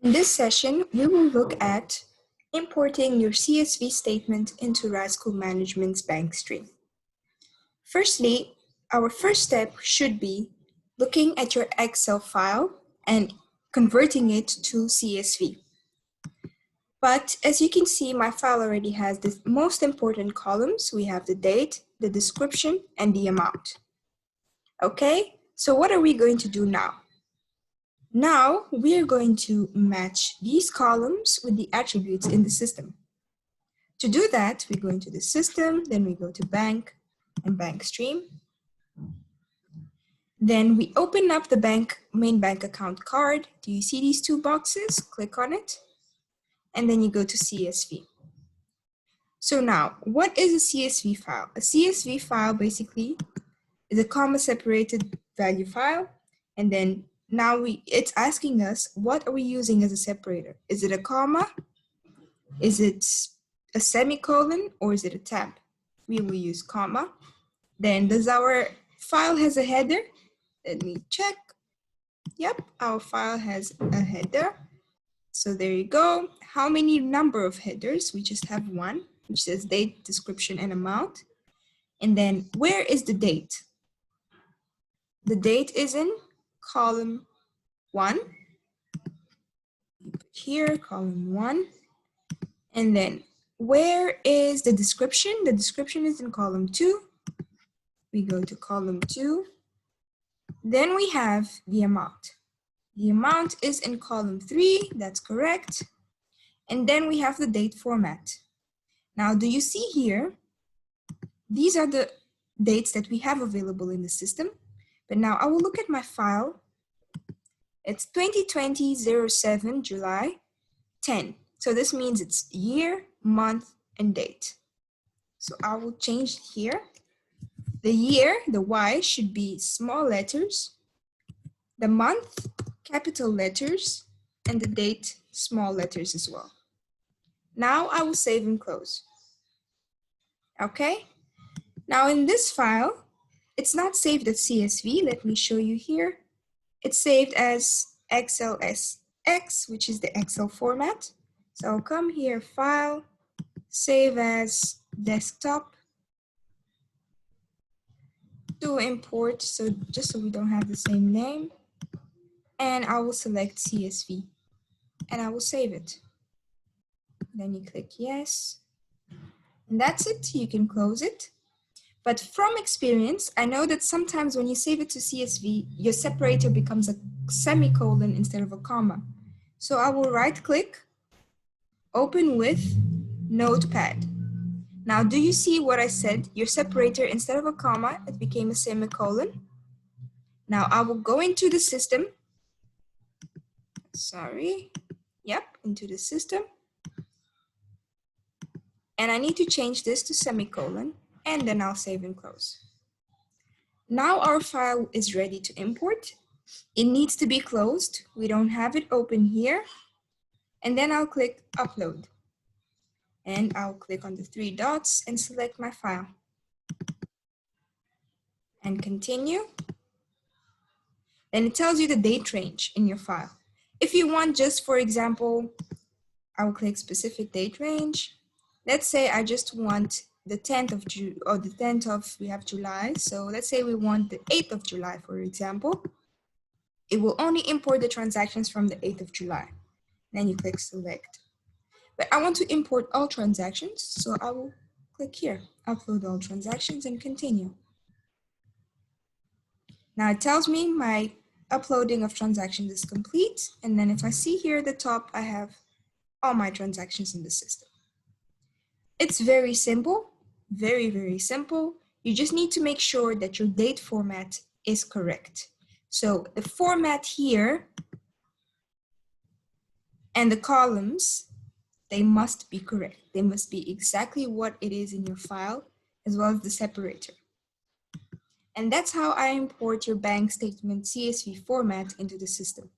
In this session, we will look at importing your CSV statement into School Management's bank stream. Firstly, our first step should be looking at your Excel file and converting it to CSV. But as you can see, my file already has the most important columns. We have the date, the description, and the amount. Okay, so what are we going to do now? Now we are going to match these columns with the attributes in the system. To do that, we go into the system, then we go to bank and bank stream. Then we open up the main bank account card. Do you see these two boxes? Click on it. And then you go to CSV. So now, what is a CSV file? A CSV file basically is a comma separated value file. And then now it's asking us, what are we using as a separator? Is it a comma? Is it a semicolon, or is it a tab? We will use comma. Then does our file has a header? Let me check. Yep, our file has a header. So there you go. How many number of headers? We just have one, which says date, description, and amount. And then where is the date? The date is in column 1. Put here, column 1. And then where is the description? The description is in column 2. We go to column 2. Then we have the amount. The amount is in column 3, that's correct. And then we have the date format. Now, do you see here? These are the dates that we have available in the system. But now I will look at my file. It's 2020-07 July 10. So this means it's year, month, and date. So I will change here. The year, the Y, should be small letters. The month, capital letters. And the date, small letters as well. Now I will save and close. Okay? Now in this file, it's not saved as CSV. Let me show you here. It's saved as XLSX, which is the Excel format. So I'll come here, File, Save as Desktop, to import, so just so we don't have the same name. And I will select CSV, and I will save it. Then you click Yes. And that's it, you can close it. But from experience, I know that sometimes when you save it to CSV, your separator becomes a semicolon instead of a comma. So I will right-click, open with Notepad. Now, do you see what I said? Your separator, instead of a comma, it became a semicolon. Now, I will go into the system. Into the system. And I need to change this to semicolon, and then I'll save and close. Now our file is ready to import. It needs to be closed. We don't have it open here. And then I'll click Upload. And I'll click on the 3 dots and select my file. And continue. Then it tells you the date range in your file. If you want just, for example, I'll click specific date range. Let's say I just want the 10th of June, or the 10th of, we have July. So let's say we want the 8th of July, for example. It will only import the transactions from the 8th of July. Then you click select. But I want to import all transactions, so I will click here, upload all transactions, and continue. Now it tells me my uploading of transactions is complete. And then if I see here at the top, I have all my transactions in the system. It's very simple, very, very simple. You just need to make sure that your date format is correct. So the format here and the columns, they must be correct. They must be exactly what it is in your file, as well as the separator. And that's how I import your bank statement CSV format into the system.